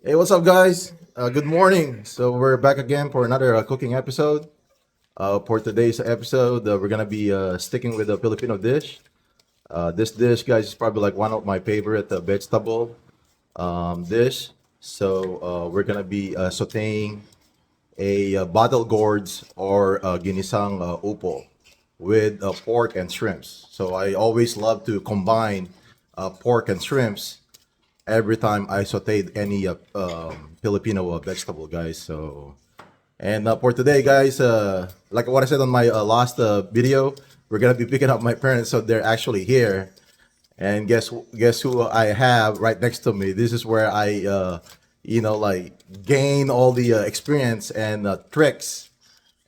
Hey, what's up, guys? Good morning. So we're back again for another cooking episode. For today's episode, we're gonna be sticking with a Filipino dish. This dish, guys, is probably like one of my favorite vegetable dish. So we're gonna be sautéing a bottle gourds or ginisang upo with pork and shrimps. So I always love to combine pork and shrimps every time I sauteed any Filipino vegetable, guys. So, and for today, guys, like what I said on my last video, we're gonna be picking up my parents, so they're actually here. And guess who I have right next to me? This is where I, like gain all the experience and tricks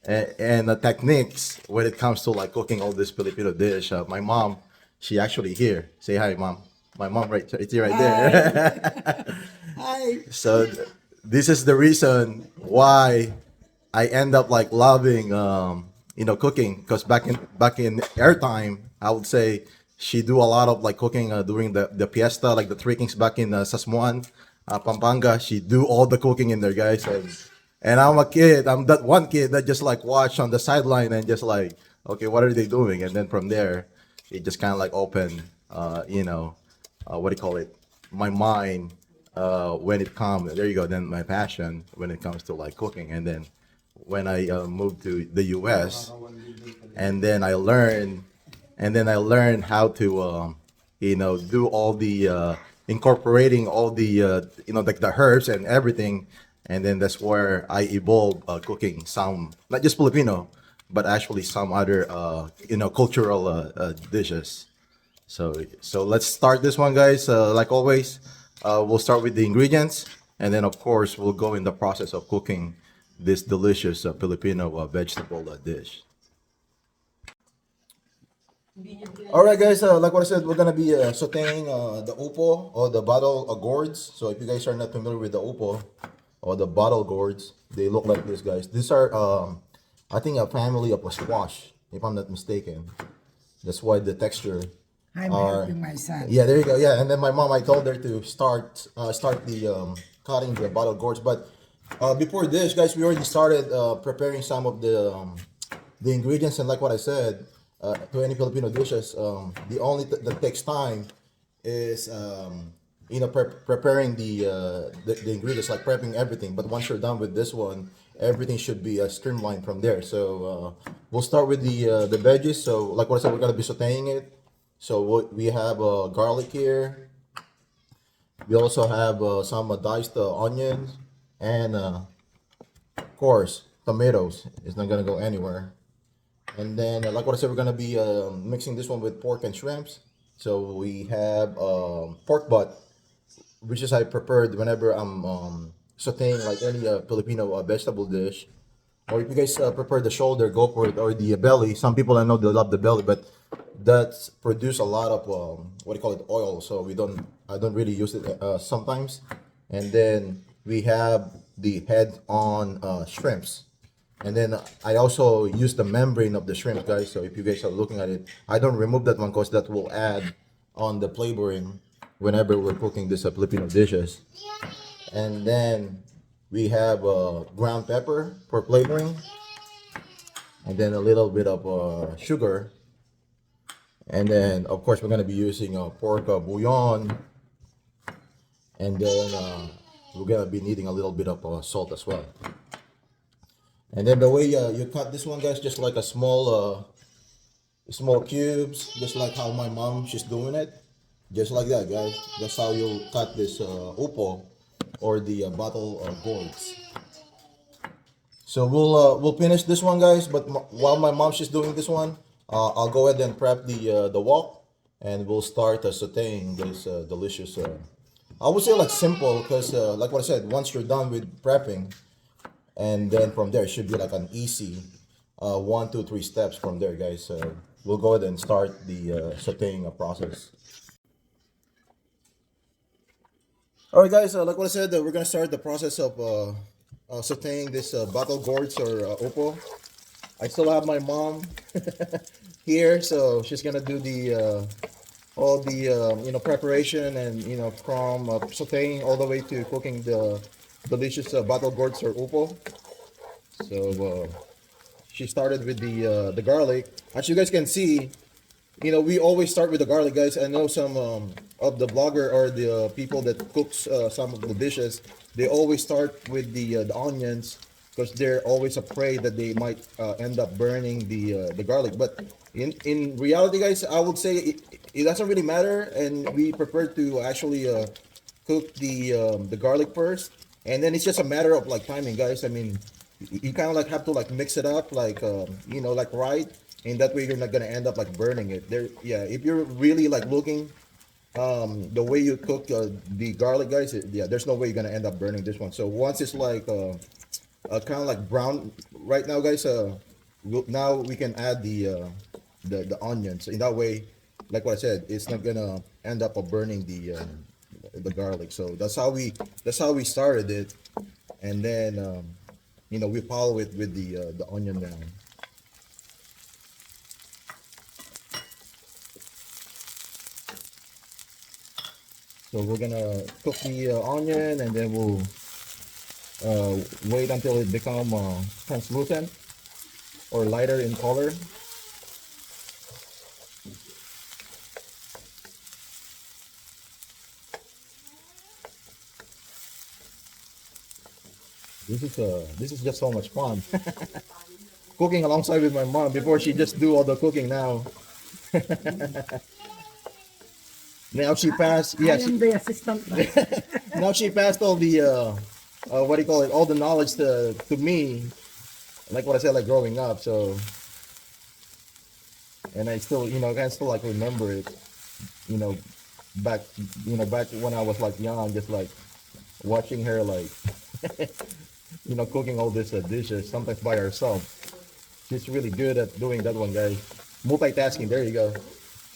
and techniques when it comes to like cooking all this Filipino dish. My mom, she actually here. Say hi, mom. My mom right here, right Hi. there. Hi. So this is the reason why I end up like loving cooking because back in airtime I would say she do a lot of like cooking during the fiesta like the Three Kings back in Sasmuan, Pampanga. She do all the cooking in there, guys, and I'm a kid. I'm that one kid that just like watch on the sideline and just like, okay, what are they doing? And then from there it just kind of like open what do you call it, my mind when it comes, there you go, then my passion when it comes to like cooking. And then when I moved to the US, and then I learned how to do all the incorporating all the like the herbs and everything. And then that's where I evolved cooking some, not just Filipino, but actually some other cultural dishes. So let's start this one, guys. Like always, we'll start with the ingredients, and then of course we'll go in the process of cooking this delicious Filipino vegetable dish. All right, guys. Like what I said, we're gonna be sautéing the upo or the bottle gourds. So if you guys are not familiar with the upo or the bottle gourds, they look like this, guys. These are, I think, a family of a squash, if I'm not mistaken. That's why the texture I'm are. helping my son. Yeah, there you go. Yeah, and then my mom, I told her to start the cutting the bottle gourds. But before this, guys, we already started preparing some of the ingredients. And like what I said, to any Filipino dishes, the only that takes time is preparing the ingredients, like prepping everything. But once you're done with this one, everything should be streamlined from there. So we'll start with the veggies. So like what I said, we're gonna be sautéing it. So we have garlic here. We also have some diced onions, and of course tomatoes. It's not gonna go anywhere. And then, like what I said, we're gonna be mixing this one with pork and shrimps. So we have pork butt, which is I prepared whenever I'm sautéing like any Filipino vegetable dish. Or if you guys prefer the shoulder, go for it. Or the belly. Some people I know they love the belly, but that's produce a lot of what do you call it, oil. So I don't really use it sometimes. And then we have the head on shrimps. And then I also use the membrane of the shrimp, guys. So if you guys are looking at it, I don't remove that one because that will add on the flavoring whenever we're cooking this Filipino dishes. And then we have ground pepper for flavoring, and then a little bit of sugar. And then, of course, we're going to be using pork bouillon. And then we're going to be needing a little bit of salt as well. And then the way you cut this one, guys, just like a small cubes, just like how my mom, she's doing it. Just like that, guys. That's how you cut this upo or the bottle gourds. So we'll finish this one, guys. But while my mom she's doing this one, I'll go ahead and prep the wok, and we'll start sautéing this delicious. I would say like simple, because like what I said, once you're done with prepping, and then from there it should be like an easy 1, 2, 3 steps from there, guys. So we'll go ahead and start the sautéing process. All right, guys. Like what I said, we're gonna start the process of sautéing this bottle gourds or oppo. I still have my mom here, so she's gonna do all the preparation and from sautéing all the way to cooking the delicious bottle gourds or upo. So she started with the garlic. As you guys can see, we always start with the garlic, guys. I know some of the blogger or the people that cooks some of the dishes. They always start with the onions because they're always afraid that they might end up burning the garlic. But in reality, guys, I would say it doesn't really matter, and we prefer to actually cook the garlic first, and then it's just a matter of like timing, guys. I mean, you kind of like have to like mix it up, like like right, and that way you're not gonna end up like burning it. There, yeah. If you're really like looking the way you cook the garlic, guys, yeah, there's no way you're gonna end up burning this one. So once it's like kind of like brown right now, guys, now we can add the onions. In that way, like what I said, it's not gonna end up burning the garlic. So that's how we started it, and then we follow it with the onion now. So we're gonna cook the onion, and then we'll wait until it become translucent or lighter in color. This is just so much fun. Cooking alongside with my mom before she just do all the cooking now. Now she passed. I Yeah, am the assistant. now she passed all the what do you call it? All the knowledge to me, like what I said, like growing up. So, and I still, can still like remember it. You know, back, back when I was like young, just like watching her like, cooking all these dishes sometimes by herself. She's really good at doing that one, guys. Multitasking. There you go.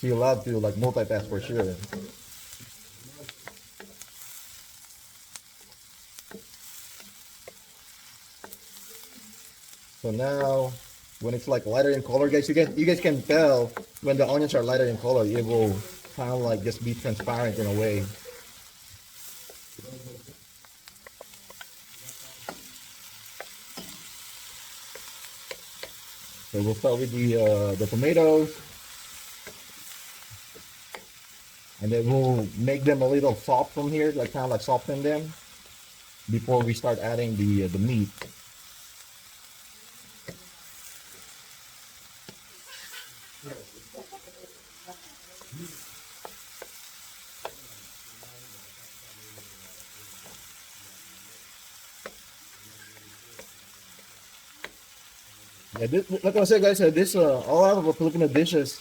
She allowed to like multitask for sure. So now, when it's like lighter in color, guys, you guys can tell when the onions are lighter in color, it will kind of like just be transparent in a way. So we'll start with the tomatoes, and then we'll make them a little soft from here, like kind of like soften them before we start adding the meat. Yeah, like I said, guys, this all out of the Filipino dishes,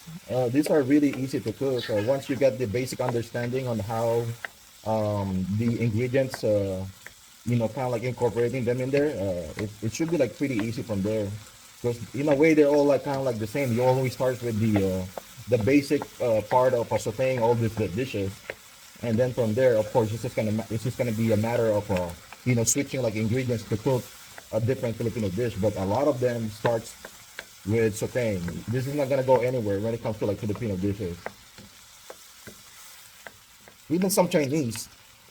these are really easy to cook. Once you get the basic understanding on how the ingredients, kind of like incorporating them in there, it should be like pretty easy from there. Because in a way, they're all like kind of like the same. You always start with the basic part of sautéing all these dishes, and then from there, of course, it's just gonna be a matter of switching like ingredients to cook a different Filipino dish. But a lot of them starts with sautéing. This is not gonna go anywhere when it comes to like Filipino dishes. Even some Chinese,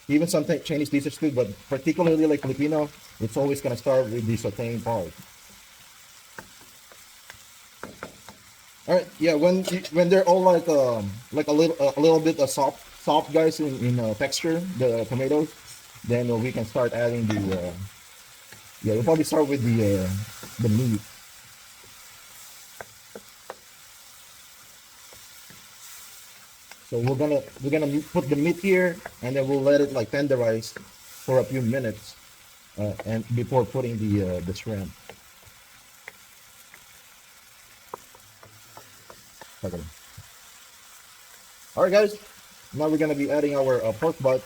even some Chinese dishes too, but particularly like Filipino, it's always gonna start with the sautéing part. All right, yeah. When they're all like a little bit soft guys in texture, the tomatoes, then we can start adding the yeah. We'll probably start with the meat. So we're gonna put the meat here, and then we'll let it like tenderize for a few minutes, and before putting the shrimp. Okay. All right, guys. Now we're gonna be adding our pork butt.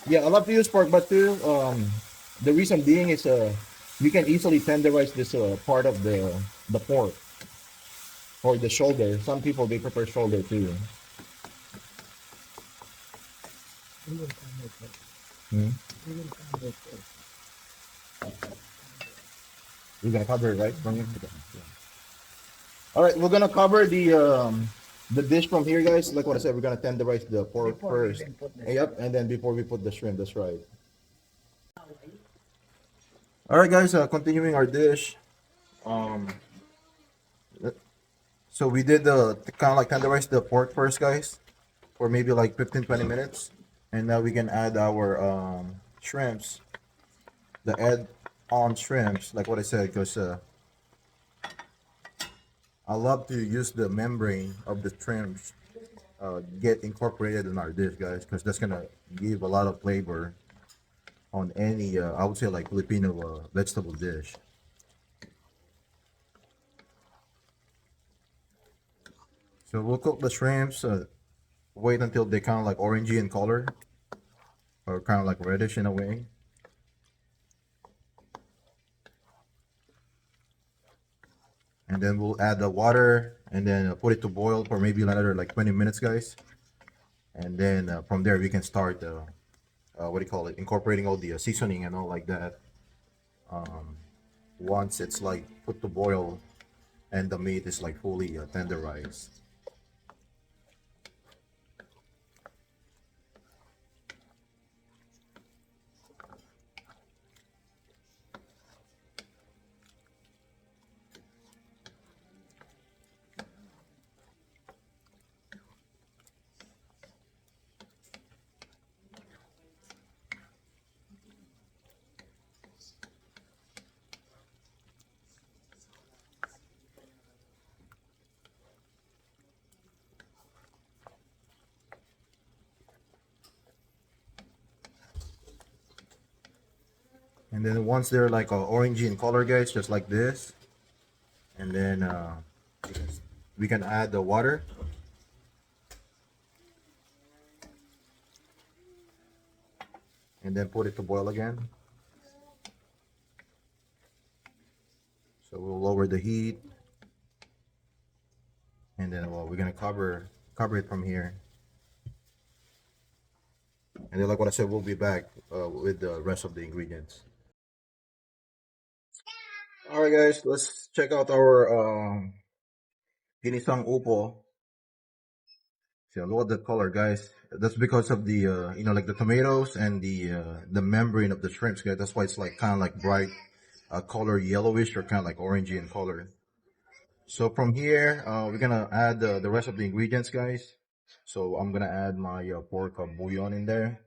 Yeah, I love to use pork butt too. The reason being is you can easily tenderize this part of the pork or the shoulder. Some people they prefer shoulder too. Hmm? We're gonna cover it, right? Yeah. All right, we're gonna cover the The dish from here, guys, like what I said, we're gonna tenderize the pork Before we first. even put the Yep, shrimp. and then before we put the shrimp, that's right. All right, guys, continuing our dish. Um, so we did the kind of like tenderize the pork first, guys, for maybe like 15-20 minutes, and now we can add our shrimps, the add-on shrimps, like what I said, because I love to use the membrane of the shrimps get incorporated in our dish, guys, because that's gonna give a lot of flavor on any I would say like Filipino vegetable dish. So we'll cook the shrimps, wait until they kind of like orangey in color or kind of like reddish in a way, and then we'll add the water and then put it to boil for maybe another like 20 minutes, guys, and then from there we can start what do you call it, incorporating all the seasoning and all like that. Once it's like put to boil and the meat is like fully tenderized. And then once they're like orangey in color, guys, just like this, and then we can add the water and then put it to boil again. So we'll lower the heat, and then well, we're gonna cover it from here. And then, like what I said, we'll be back with the rest of the ingredients. All right, guys, let's check out our Ginisang Upo. See, I love the color, guys. That's because of the like the tomatoes and the membrane of the shrimps, guys. That's why it's like kind of like bright color yellowish or kind of like orangey in color. So from here, we're gonna add the rest of the ingredients, guys. So I'm gonna add my pork bouillon in there.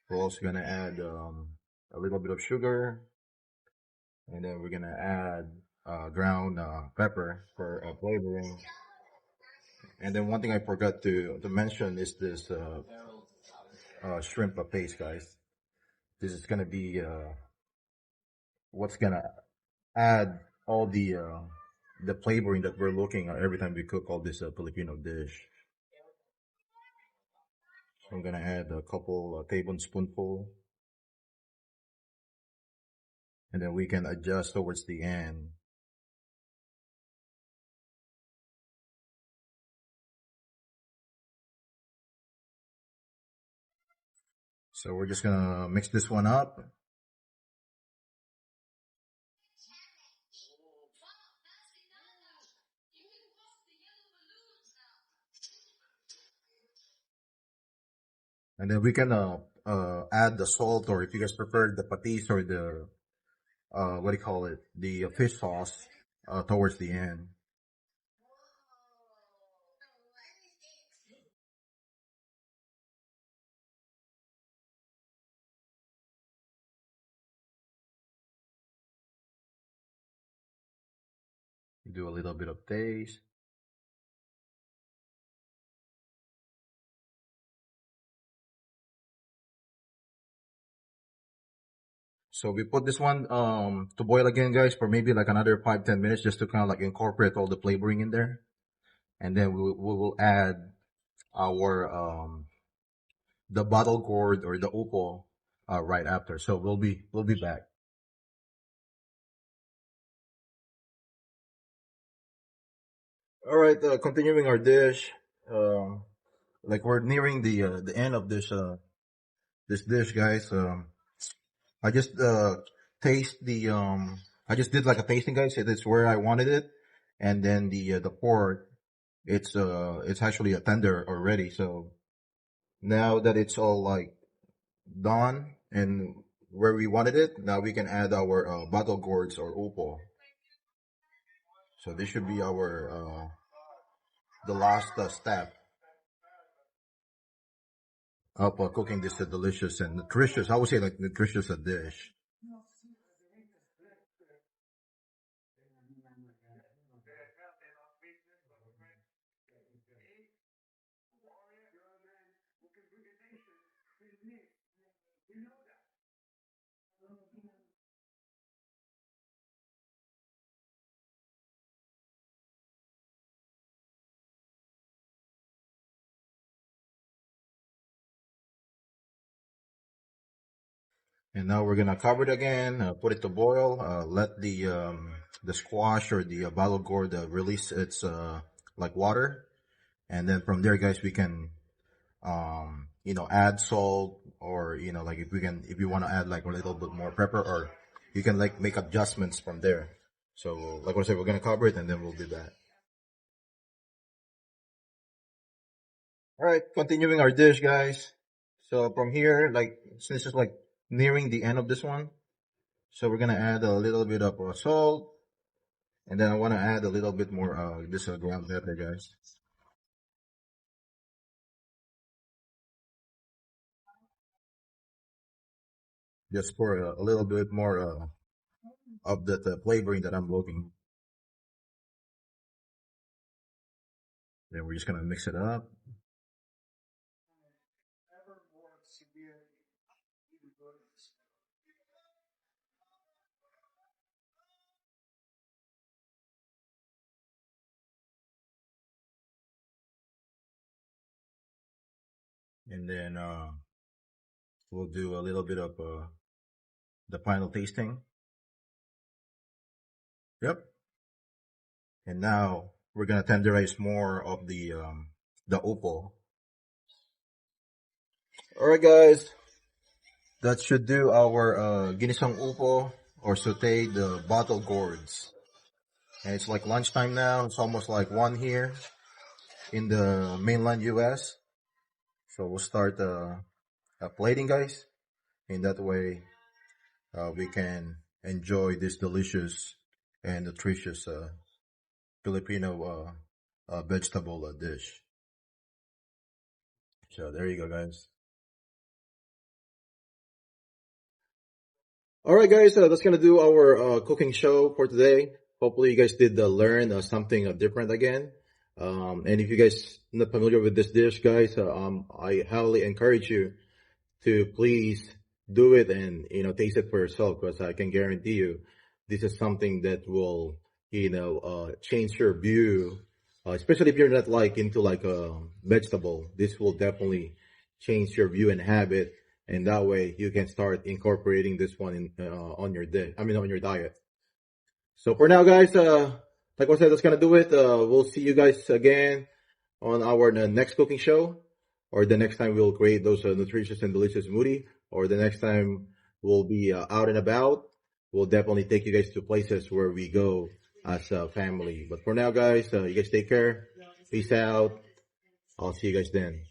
We're also gonna add a little bit of sugar, and then we're gonna add ground pepper for flavoring. And then one thing I forgot to mention is this shrimp paste, guys. This is gonna be what's gonna add all the flavoring that we're looking at every time we cook all this Filipino dish. So I'm gonna add a couple tablespoonful, and then we can adjust towards the end. So we're just gonna mix this one up, and then we can add the salt, or if you guys prefer the patis or the what do you call it, the fish sauce towards the end. Do a little bit of taste. So we put this one to boil again, guys, for maybe like another 5-10 minutes, just to kind of like incorporate all the flavoring in there, and then we will add our the bottle gourd or the upo right after. So we'll be back. All right, continuing our dish. Like we're nearing the end of this dish, guys. I just taste the I just did like a tasting, guys. It's where I wanted it, and then the pork. it's actually a tender already. So now that it's all like done and where we wanted it, now we can add our bottle gourds or upo. So this should be our the last step of cooking this delicious and nutritious. I would say like nutritious dish. And now we're gonna cover it again, put it to boil, let the squash or the bottle gourd release its like water, and then from there, guys, we can add salt, or like if you want to add like a little bit more pepper, or you can like make adjustments from there. So like I said, we're gonna cover it and then we'll do that. All right, continuing our dish, guys. So from here, like since it's like nearing the end of this one, so we're gonna add a little bit of salt, and then I want to add a little bit more this ground pepper, guys, just for a little bit more of that flavoring that I'm looking. Then we're just gonna mix it up, and then we'll do a little bit of the final tasting. Yep. And now we're gonna tenderize more of the opal. All right, guys. That should do our Ginisang Upo or sauteed the bottle gourds. And it's like lunchtime now. It's almost like 1 here in the mainland US. So we'll start plating, guys. In that way, we can enjoy this delicious and nutritious Filipino vegetable dish. So there you go, guys. All right, guys, that's gonna do our cooking show for today. Hopefully, you guys did learn something different again. And if you guys not familiar with this dish, guys, I highly encourage you to please do it and taste it for yourself, because I can guarantee you this is something that will change your view, especially if you're not like into like a vegetable. This will definitely change your view and habit, and that way you can start incorporating this one in on your day. I mean, on your diet. So for now, guys, like I said, that's gonna do it. We'll see you guys again on our next cooking show, or the next time we'll create those nutritious and delicious smoothie, or the next time we'll be out and about. We'll definitely take you guys to places where we go as a family. But for now, guys, you guys take care. Peace out. I'll see you guys then.